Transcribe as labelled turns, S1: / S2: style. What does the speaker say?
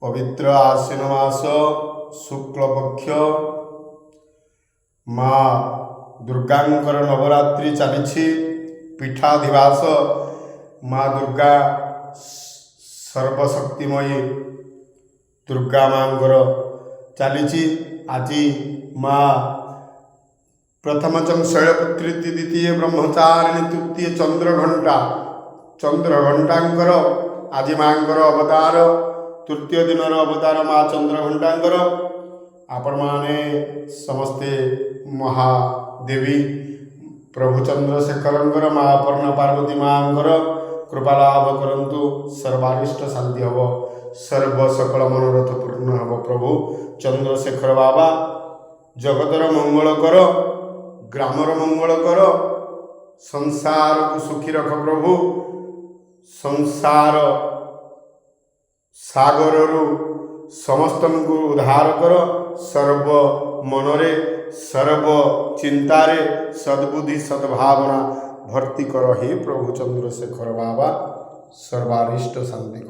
S1: पवित्र आश्विन मास शुक्लपक्ष माँ दुर्गांकर नवरात्रि चली पीठाधिवास माँ दुर्गा सर्वशक्तिमयी दुर्गा माँगर चली आज माँ प्रथम शैलपुत्री द्वितीय ब्रह्मचारिणी तृतीय चंद्रघंटांकर आज माँगर अवतार तृतीय दिन अवतार माँ चंद्रघंटांकर आपण माने समस्ते महादेवी प्रभु चंद्रशेखर माँ अपर्णा पार्वती माँकर कृपा लाभ करंतु सर्वारिष्ट शांति हम सर्व सकल मनोरथ पूर्ण हम प्रभु चंद्रशेखर बाबा जगतर मंगल कर ग्रामर मंगल कर संसार को सुखी रख प्रभु संसार सागर समस्त को उद्धार कर सर्व मनरे सर्व चिंतारे सद्बुद्धि सद्भावना भर्ती कर हे प्रभु चंद्रशेखर बाबा सर्वारिष्ट शांति।